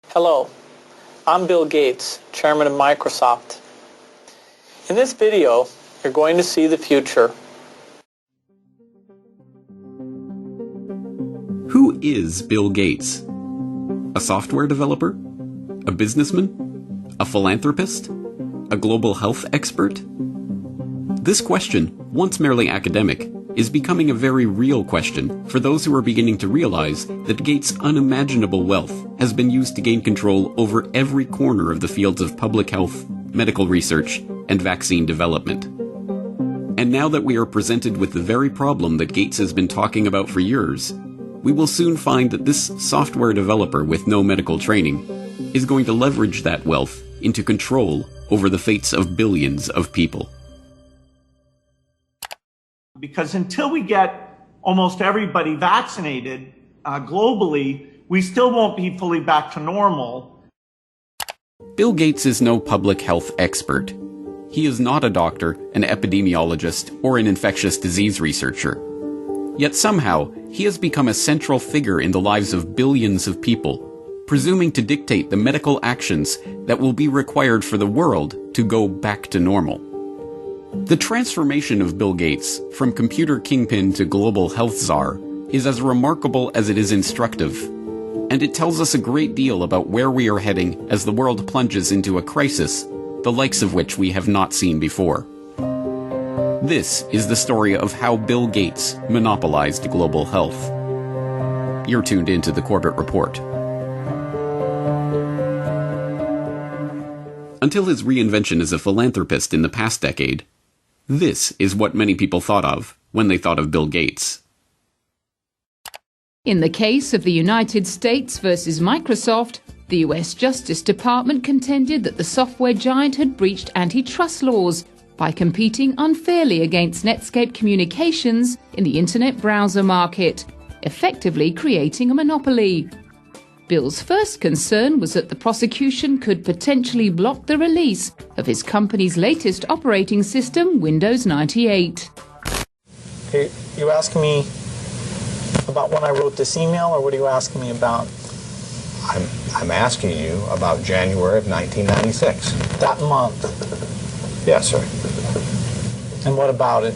Hello, I'm Bill Gates, Chairman of Microsoft. In this video, you're going to see the future. Who is Bill Gates? A software developer? A businessman? A philanthropist? A global health expert? This question, once merely academic, is becoming a very real question for those who are beginning to realize that Gates' unimaginable wealth has been used to gain control over every corner of the fields of public health, medical research, and vaccine development. And now that we are presented with the very problem that Gates has been talking about for years, we will soon find that this software developer with no medical training is going to leverage that wealth into control over the fates of billions of people. Because until we get almost everybody vaccinated globally, we still won't be fully back to normal. Bill Gates is no public health expert. He is not a doctor, an epidemiologist, or an infectious disease researcher. Yet somehow, he has become a central figure in the lives of billions of people, presuming to dictate the medical actions that will be required for the world to go back to normal. The transformation of Bill Gates from computer kingpin to global health czar is as remarkable as it is instructive, and it tells us a great deal about where we are heading as the world plunges into a crisis, the likes of which we have not seen before. This is the story of how Bill Gates monopolized global health. You're tuned into the Corbett Report. Until his reinvention as a philanthropist in the past decade, this is what many people thought of when they thought of Bill Gates. In the case of the United States versus Microsoft, the US Justice Department contended that the software giant had breached antitrust laws by competing unfairly against Netscape Communications in the internet browser market, effectively creating a monopoly. Bill's first concern was that the prosecution could potentially block the release of his company's latest operating system, Windows 98. Okay, you asking me about when I wrote this email, or what are you asking me about? I'm asking you about January of 1996. That month. Yes, sir. And what about it?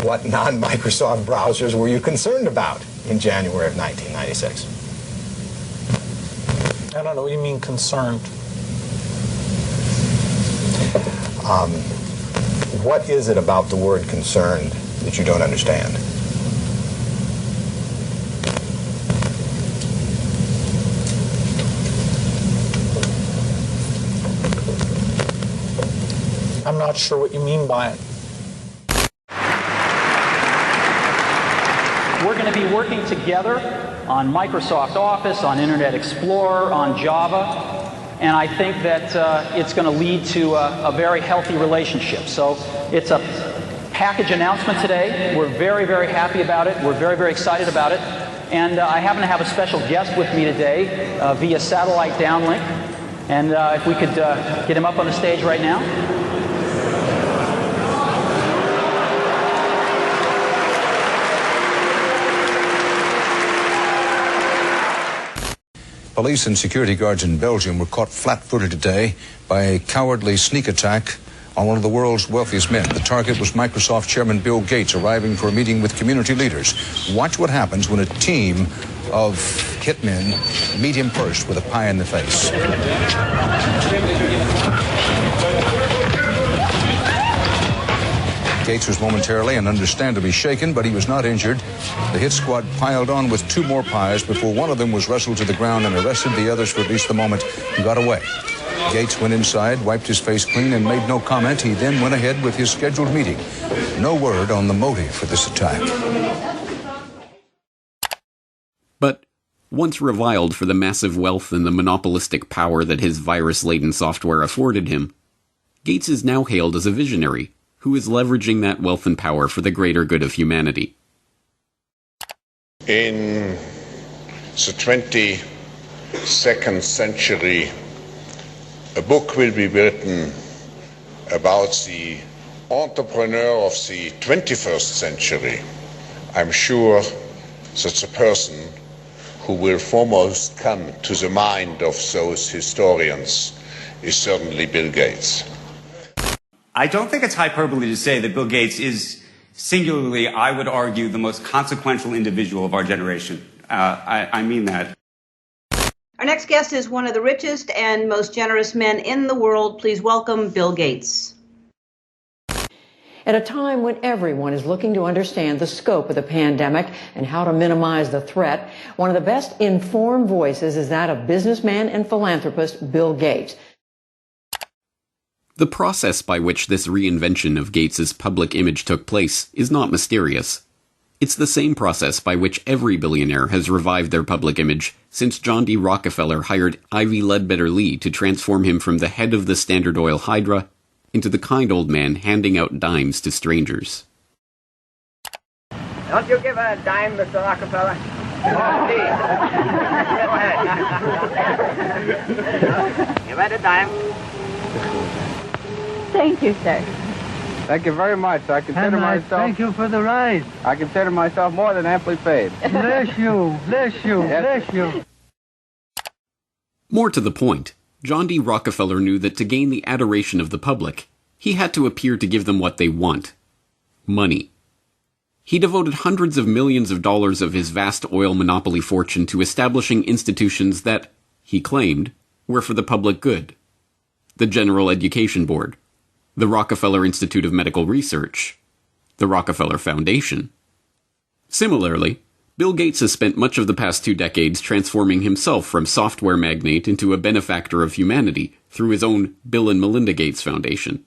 What non-Microsoft browsers were you concerned about in January of 1996? I don't know what you mean concerned. What is it about the word concerned that you don't understand? I'm not sure what you mean by it. We're going to be working together on Microsoft Office, on Internet Explorer, on Java, and I think that it's going to lead to a very healthy relationship. So it's a package announcement today. We're very, very happy about it. We're very, very excited about it. And I happen to have a special guest with me today via satellite downlink. And if we could get him up on the stage right now. Police and security guards in Belgium were caught flat-footed today by a cowardly sneak attack on one of the world's wealthiest men. The target was Microsoft Chairman Bill Gates, arriving for a meeting with community leaders. Watch what happens when a team of hitmen meet him first with a pie in the face. Gates was momentarily and understandably shaken, but he was not injured. The hit squad piled on with two more pies before one of them was wrestled to the ground and arrested. The others, for at least the moment, got away. Gates went inside, wiped his face clean, and made no comment. He then went ahead with his scheduled meeting. No word on the motive for this attack. But once reviled for the massive wealth and the monopolistic power that his virus-laden software afforded him, Gates is now hailed as a visionary who is leveraging that wealth and power for the greater good of humanity. In the 22nd century, a book will be written about the entrepreneur of the 21st century, I'm sure that the person who will foremost come to the mind of those historians is certainly Bill Gates. I don't think it's hyperbole to say that Bill Gates is singularly, I would argue, the most consequential individual of our generation. I mean that. Our next guest is one of the richest and most generous men in the world. Please welcome Bill Gates. At a time when everyone is looking to understand the scope of the pandemic and how to minimize the threat, one of the best informed voices is that of businessman and philanthropist Bill Gates. The process by which this reinvention of Gates's public image took place is not mysterious. It's the same process by which every billionaire has revived their public image since John D. Rockefeller hired Ivy Ledbetter Lee to transform him from the head of the Standard Oil Hydra into the kind old man handing out dimes to strangers. Don't you give a dime, Mr. Rockefeller? Give it a dime. Thank you, sir. Thank you very much. I consider myself... Thank you for the ride. I consider myself more than amply paid. Bless you, bless you, Yes. bless you. More to the point, John D. Rockefeller knew that to gain the adoration of the public, he had to appear to give them what they want: money. He devoted hundreds of millions of dollars of his vast oil monopoly fortune to establishing institutions that, he claimed, were for the public good. The General Education Board, the Rockefeller Institute of Medical Research, the Rockefeller Foundation. Similarly, Bill Gates has spent much of the past 2 decades transforming himself from software magnate into a benefactor of humanity through his own Bill and Melinda Gates Foundation.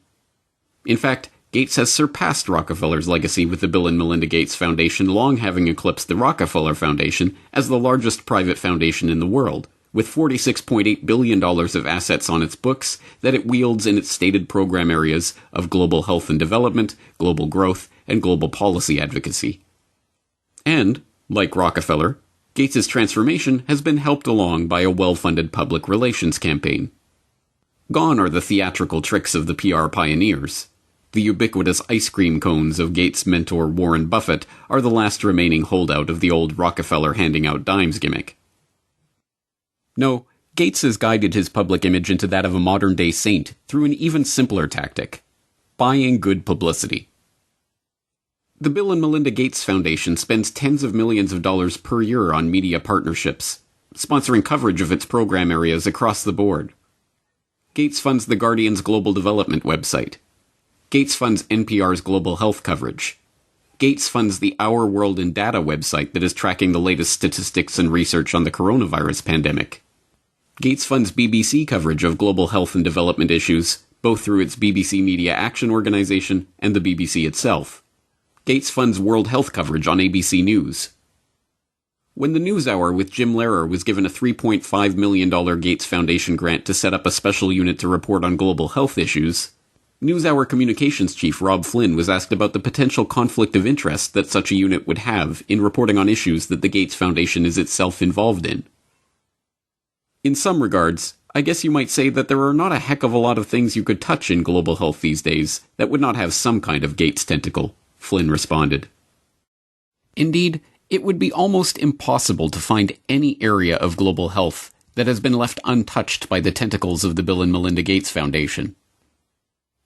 In fact, Gates has surpassed Rockefeller's legacy, with the Bill and Melinda Gates Foundation long having eclipsed the Rockefeller Foundation as the largest private foundation in the world, with $46.8 billion of assets on its books that it wields in its stated program areas of global health and development, global growth, and global policy advocacy. And, like Rockefeller, Gates's transformation has been helped along by a well-funded public relations campaign. Gone are the theatrical tricks of the PR pioneers. The ubiquitous ice cream cones of Gates' mentor Warren Buffett are the last remaining holdout of the old Rockefeller handing out dimes gimmick. No, Gates has guided his public image into that of a modern-day saint through an even simpler tactic: buying good publicity. The Bill and Melinda Gates Foundation spends tens of millions of dollars per year on media partnerships, sponsoring coverage of its program areas across the board. Gates funds The Guardian's Global Development website. Gates funds NPR's global health coverage. Gates funds the Our World in Data website that is tracking the latest statistics and research on the coronavirus pandemic. Gates funds BBC coverage of global health and development issues, both through its BBC Media Action Organization and the BBC itself. Gates funds World Health coverage on ABC News. When the NewsHour with Jim Lehrer was given a $3.5 million Gates Foundation grant to set up a special unit to report on global health issues, NewsHour communications chief Rob Flynn was asked about the potential conflict of interest that such a unit would have in reporting on issues that the Gates Foundation is itself involved in. In some regards, I guess you might say that there are not a heck of a lot of things you could touch in global health these days that would not have some kind of Gates tentacle, Flynn responded. Indeed, it would be almost impossible to find any area of global health that has been left untouched by the tentacles of the Bill and Melinda Gates Foundation.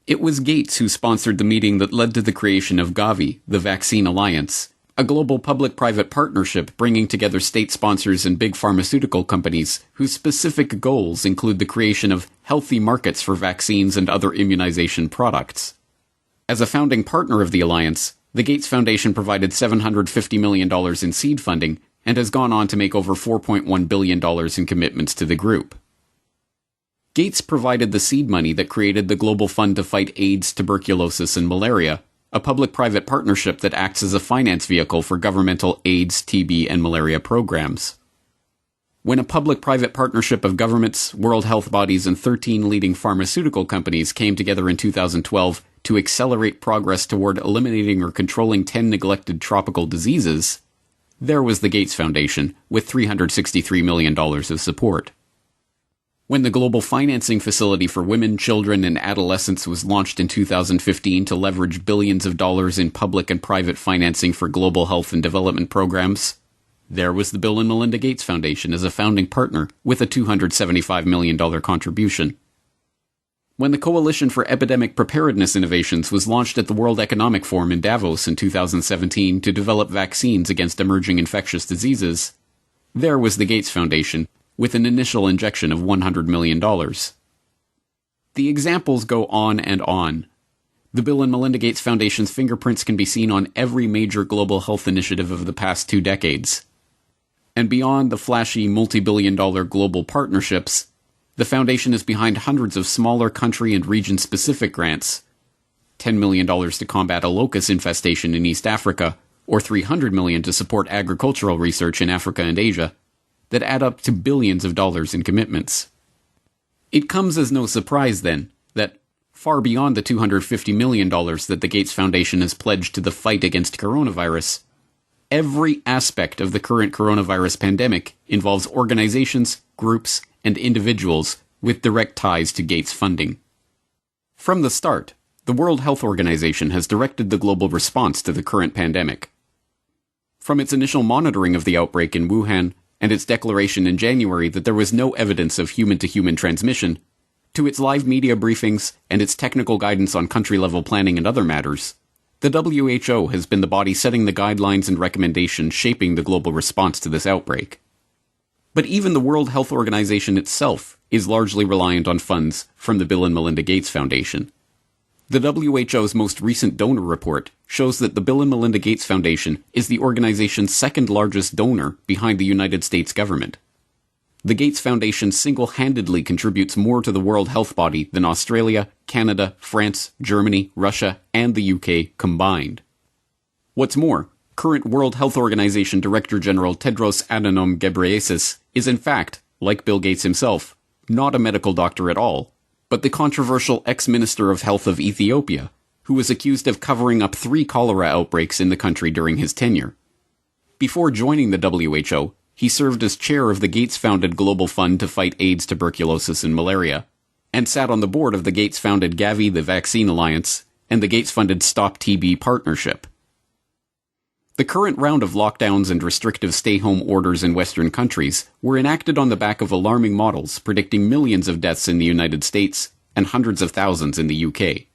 It was Gates who sponsored the meeting that led to the creation of Gavi, the Vaccine Alliance, a global public-private partnership bringing together state sponsors and big pharmaceutical companies whose specific goals include the creation of healthy markets for vaccines and other immunization products. As a founding partner of the alliance, the Gates Foundation provided $750 million in seed funding and has gone on to make over $4.1 billion in commitments to the group. Gates provided the seed money that created the Global Fund to Fight AIDS, Tuberculosis, and Malaria, a public-private partnership that acts as a finance vehicle for governmental AIDS, TB, and malaria programs. When a public-private partnership of governments, world health bodies, and 13 leading pharmaceutical companies came together in 2012 to accelerate progress toward eliminating or controlling 10 neglected tropical diseases, there was the Gates Foundation with $363 million of support. When the Global Financing Facility for Women, Children, and Adolescents was launched in 2015 to leverage billions of dollars in public and private financing for global health and development programs, there was the Bill and Melinda Gates Foundation as a founding partner with a $275 million contribution. When the Coalition for Epidemic Preparedness Innovations was launched at the World Economic Forum in Davos in 2017 to develop vaccines against emerging infectious diseases, there was the Gates Foundation with an initial injection of $100 million. The examples go on and on. The Bill and Melinda Gates Foundation's fingerprints can be seen on every major global health initiative of the past 2 decades. And beyond the flashy multi-billion-dollar global partnerships, the foundation is behind hundreds of smaller country and region-specific grants, $10 million to combat a locust infestation in East Africa, or $300 million to support agricultural research in Africa and Asia, that add up to billions of dollars in commitments. It comes as no surprise, then, that far beyond the $250 million that the Gates Foundation has pledged to the fight against coronavirus, every aspect of the current coronavirus pandemic involves organizations, groups, and individuals with direct ties to Gates funding. From the start, the World Health Organization has directed the global response to the current pandemic. From its initial monitoring of the outbreak in Wuhan and its declaration in January that there was no evidence of human-to-human transmission, to its live media briefings and its technical guidance on country-level planning and other matters, the WHO has been the body setting the guidelines and recommendations shaping the global response to this outbreak. But even the World Health Organization itself is largely reliant on funds from the Bill and Melinda Gates Foundation. The WHO's most recent donor report shows that the Bill and Melinda Gates Foundation is the organization's second largest donor behind the United States government. The Gates Foundation single-handedly contributes more to the World Health Body than Australia, Canada, France, Germany, Russia, and the UK combined. What's more, current World Health Organization Director General Tedros Adhanom Ghebreyesus is in fact, like Bill Gates himself, not a medical doctor at all, but the controversial ex-Minister of Health of Ethiopia, who was accused of covering up 3 cholera outbreaks in the country during his tenure. Before joining the WHO, he served as chair of the Gates-founded Global Fund to fight AIDS, tuberculosis, and malaria, and sat on the board of the Gates-founded Gavi, the Vaccine Alliance, and the Gates-funded Stop TB Partnership. The current round of lockdowns and restrictive stay-home orders in Western countries were enacted on the back of alarming models predicting millions of deaths in the United States and hundreds of thousands in the UK.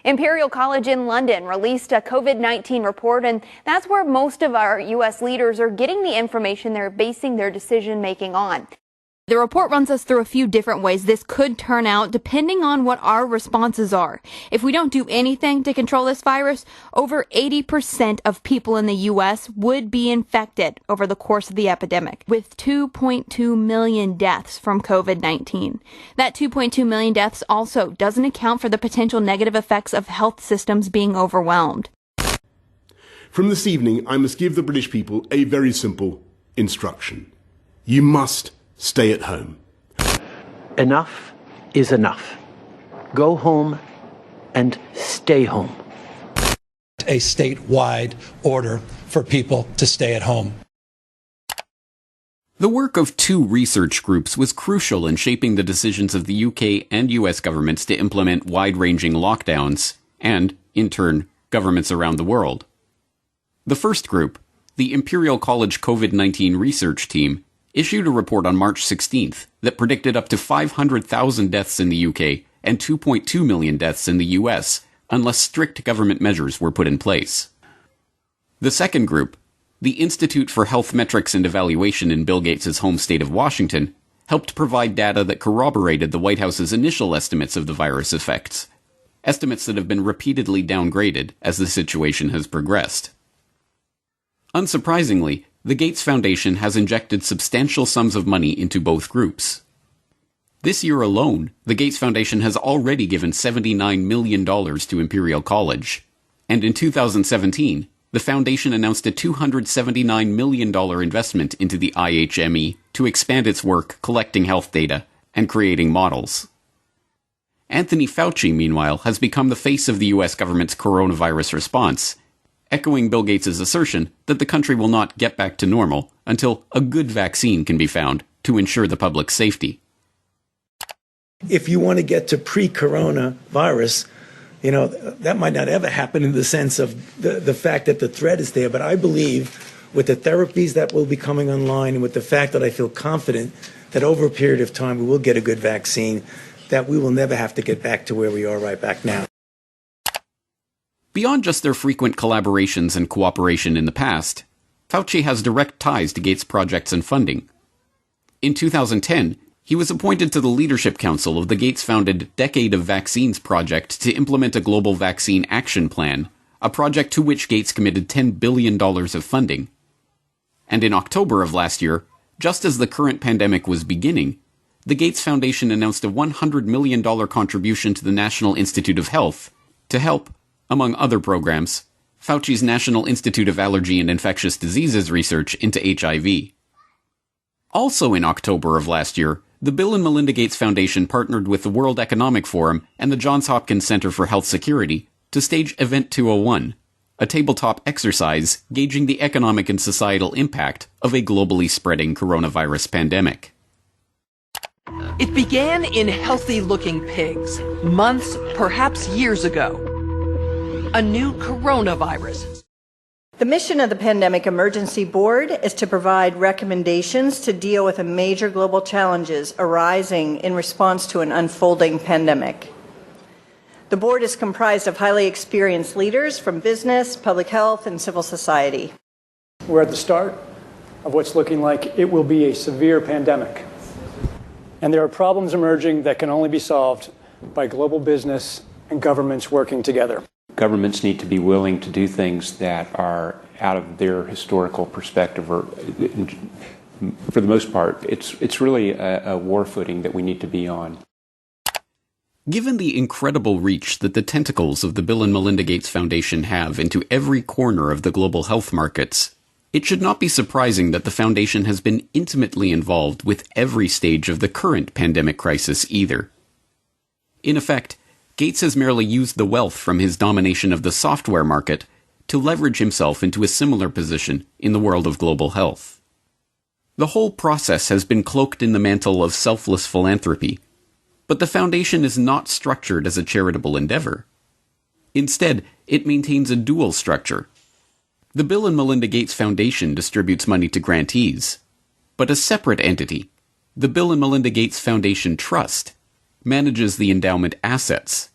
Imperial College in London released a COVID-19 report, and that's where most of our U.S. leaders are getting the information they're basing their decision-making on. The report runs us through a few different ways this could turn out depending on what our responses are. If we don't do anything to control this virus, over 80% of people in the U.S. would be infected over the course of the epidemic, with 2.2 million deaths from COVID-19. That 2.2 million deaths also doesn't account for the potential negative effects of health systems being overwhelmed. From this evening, I must give the British people a very simple instruction. You must stay at home. Enough is enough. Go home and stay home. A statewide order for people to stay at home. The work of 2 research groups was crucial in shaping the decisions of the UK and US governments to implement wide-ranging lockdowns, and, in turn, governments around the world. The first group, the Imperial College COVID-19 Research Team, issued a report on March 16th that predicted up to 500,000 deaths in the UK and 2.2 million deaths in the US unless strict government measures were put in place. The second group, the Institute for Health Metrics and Evaluation in Bill Gates' home state of Washington, helped provide data that corroborated the White House's initial estimates of the virus effects, estimates that have been repeatedly downgraded as the situation has progressed. Unsurprisingly, the Gates Foundation has injected substantial sums of money into both groups. This year alone, the Gates Foundation has already given $79 million to Imperial College, and in 2017, the foundation announced a $279 million investment into the IHME to expand its work collecting health data and creating models. Anthony Fauci, meanwhile, has become the face of the US government's coronavirus response, echoing Bill Gates' assertion that the country will not get back to normal until a good vaccine can be found to ensure the public's safety. If you want to get to pre-coronavirus, you know, that might not ever happen in the sense of the fact that the threat is there. But I believe with the therapies that will be coming online and with the fact that I feel confident that over a period of time we will get a good vaccine, that we will never have to get back to where we are right back now. Beyond just their frequent collaborations and cooperation in the past, Fauci has direct ties to Gates' projects and funding. In 2010, he was appointed to the Leadership Council of the Gates-founded Decade of Vaccines project to implement a global vaccine action plan, a project to which Gates committed $10 billion of funding. And in October of last year, just as the current pandemic was beginning, the Gates Foundation announced a $100 million contribution to the National Institute of Health to help, among other programs, Fauci's National Institute of Allergy and Infectious Diseases research into HIV. Also in October of last year, the Bill and Melinda Gates Foundation partnered with the World Economic Forum and the Johns Hopkins Center for Health Security to stage Event 201, a tabletop exercise gauging the economic and societal impact of a globally spreading coronavirus pandemic. It began in healthy-looking pigs, months, perhaps years ago. A new coronavirus. The mission of the Pandemic Emergency Board is to provide recommendations to deal with the major global challenges arising in response to an unfolding pandemic. The board is comprised of highly experienced leaders from business, public health, and civil society. We're at the start of what's looking like it will be a severe pandemic. And there are problems emerging that can only be solved by global business and governments working together. Governments need to be willing to do things that are out of their historical perspective, or for the most part, it's really a war footing that we need to be on. Given the incredible reach that the tentacles of the Bill and Melinda Gates Foundation have into every corner of the global health markets, it should not be surprising that the foundation has been intimately involved with every stage of the current pandemic crisis either. In effect, Gates has merely used the wealth from his domination of the software market to leverage himself into a similar position in the world of global health. The whole process has been cloaked in the mantle of selfless philanthropy, but the foundation is not structured as a charitable endeavor. Instead, it maintains a dual structure. The Bill and Melinda Gates Foundation distributes money to grantees, but a separate entity, the Bill and Melinda Gates Foundation Trust, manages the endowment assets.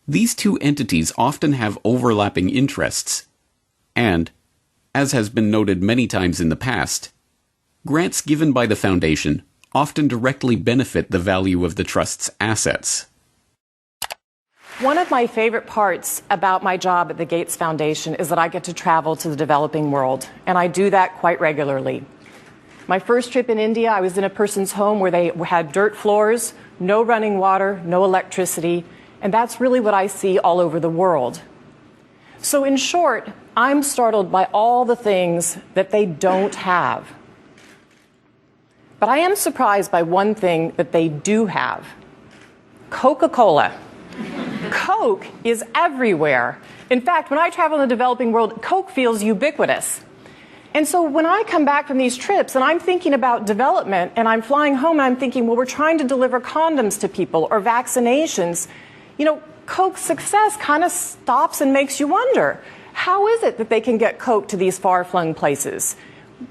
These two entities often have overlapping interests, and, as has been noted many times in the past, grants given by the foundation often directly benefit the value of the trust's assets. One of my favorite parts about my job at the Gates Foundation is that I get to travel to the developing world, and I do that quite regularly. My first trip in India, I was in a person's home where they had dirt floors, no running water, no electricity, and that's really what I see all over the world. So in short, I'm startled by all the things that they don't have. But I am surprised by one thing that they do have: Coca-Cola. Coke is everywhere. In fact, when I travel in the developing world, Coke feels ubiquitous. And so when I come back from these trips and I'm thinking about development and I'm flying home and I'm thinking, well, we're trying to deliver condoms to people or vaccinations, you know, Coke's success kind of stops and makes you wonder, how is it that they can get Coke to these far-flung places?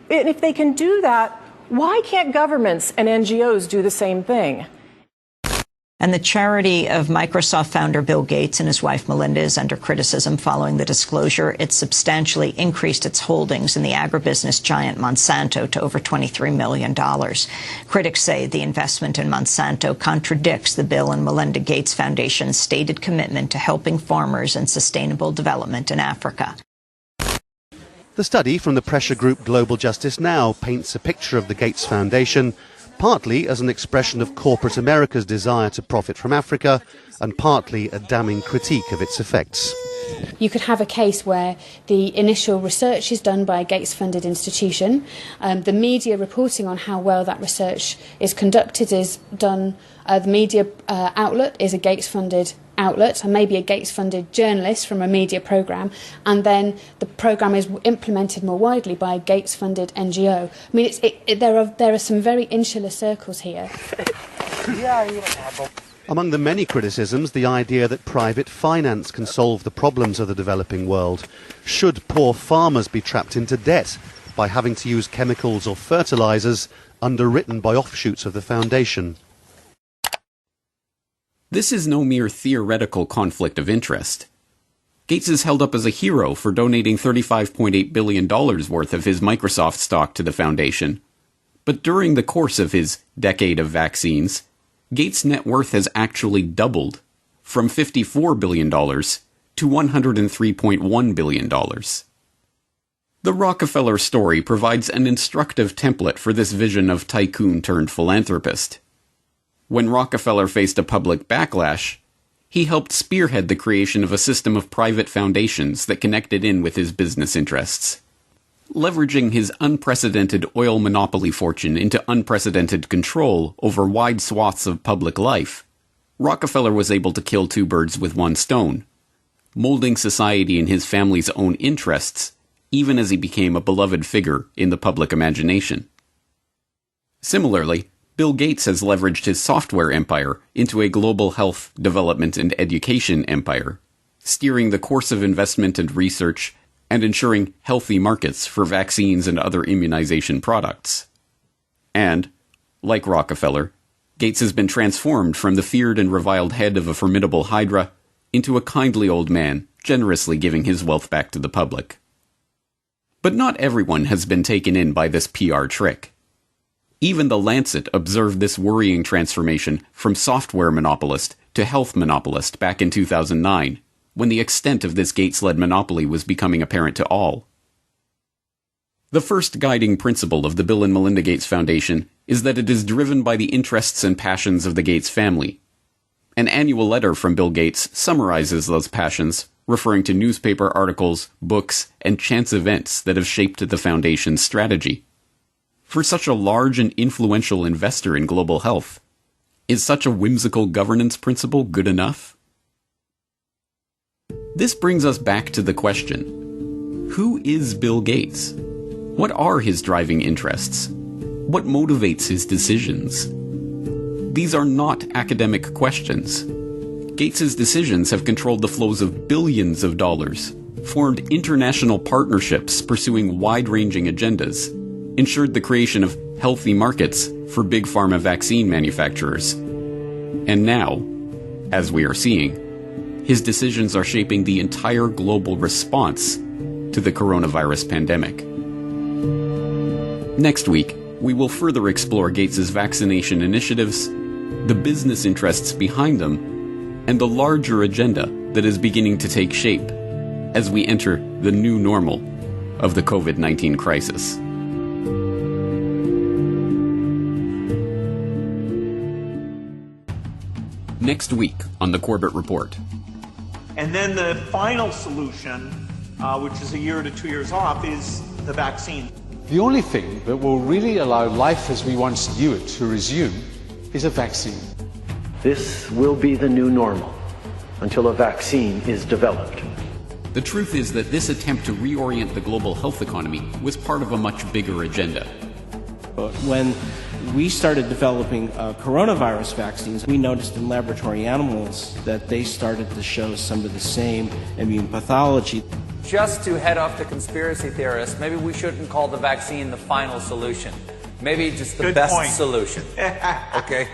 And if they can do that, why can't governments and NGOs do the same thing? And the charity of Microsoft founder Bill Gates and his wife Melinda is under criticism following the disclosure. It substantially increased its holdings in the agribusiness giant Monsanto to over $23 million. Critics say the investment in Monsanto contradicts the Bill and Melinda Gates Foundation's stated commitment to helping farmers and sustainable development in Africa. The study from the pressure group Global Justice Now paints a picture of the Gates Foundation partly as an expression of corporate America's desire to profit from Africa, and partly a damning critique of its effects. You could have a case where the initial research is done by a Gates-funded institution, the media reporting on how well that research is conducted is done, the media outlet is a Gates-funded outlet and maybe a Gates-funded journalist from a media programme, and then the programme is implemented more widely by a Gates-funded NGO. I mean, there are some very insular circles here. Among the many criticisms, the idea that private finance can solve the problems of the developing world. Should poor farmers be trapped into debt by having to use chemicals or fertilizers underwritten by offshoots of the foundation? This is no mere theoretical conflict of interest. Gates is held up as a hero for donating $35.8 billion worth of his Microsoft stock to the foundation. But during the course of his decade of vaccines, Gates' net worth has actually doubled, from $54 billion to $103.1 billion. The Rockefeller story provides an instructive template for this vision of tycoon-turned-philanthropist. When Rockefeller faced a public backlash, he helped spearhead the creation of a system of private foundations that connected in with his business interests. Leveraging his unprecedented oil monopoly fortune into unprecedented control over wide swaths of public life, Rockefeller was able to kill two birds with one stone, molding society in his family's own interests, even as he became a beloved figure in the public imagination. Similarly, Bill Gates has leveraged his software empire into a global health, development, and education empire, steering the course of investment and research and ensuring healthy markets for vaccines and other immunization products. And, like Rockefeller, Gates has been transformed from the feared and reviled head of a formidable hydra into a kindly old man, generously giving his wealth back to the public. But not everyone has been taken in by this PR trick. Even The Lancet observed this worrying transformation from software monopolist to health monopolist back in 2009, when the extent of this Gates-led monopoly was becoming apparent to all. The first guiding principle of the Bill and Melinda Gates Foundation is that it is driven by the interests and passions of the Gates family. An annual letter from Bill Gates summarizes those passions, referring to newspaper articles, books, and chance events that have shaped the foundation's strategy. For such a large and influential investor in global health, is such a whimsical governance principle good enough? This brings us back to the question: who is Bill Gates? What are his driving interests? What motivates his decisions? These are not academic questions. Gates's decisions have controlled the flows of billions of dollars, formed international partnerships pursuing wide-ranging agendas, ensured the creation of healthy markets for big pharma vaccine manufacturers. And now, as we are seeing, his decisions are shaping the entire global response to the coronavirus pandemic. Next week, we will further explore Gates's vaccination initiatives, the business interests behind them, and the larger agenda that is beginning to take shape as we enter the new normal of the COVID-19 crisis. Next week on the Corbett Report. And then the final solution, which is a year to 2 years off, is the vaccine. The only thing that will really allow life as we once knew it to resume is a vaccine. This will be the new normal until a vaccine is developed. The truth is that this attempt to reorient the global health economy was part of a much bigger agenda. When we started developing coronavirus vaccines, we noticed in laboratory animals that they started to show some of the same immune pathology. Just to head off the conspiracy theorists, maybe we shouldn't call the vaccine the final solution. Maybe just the best solution. Okay?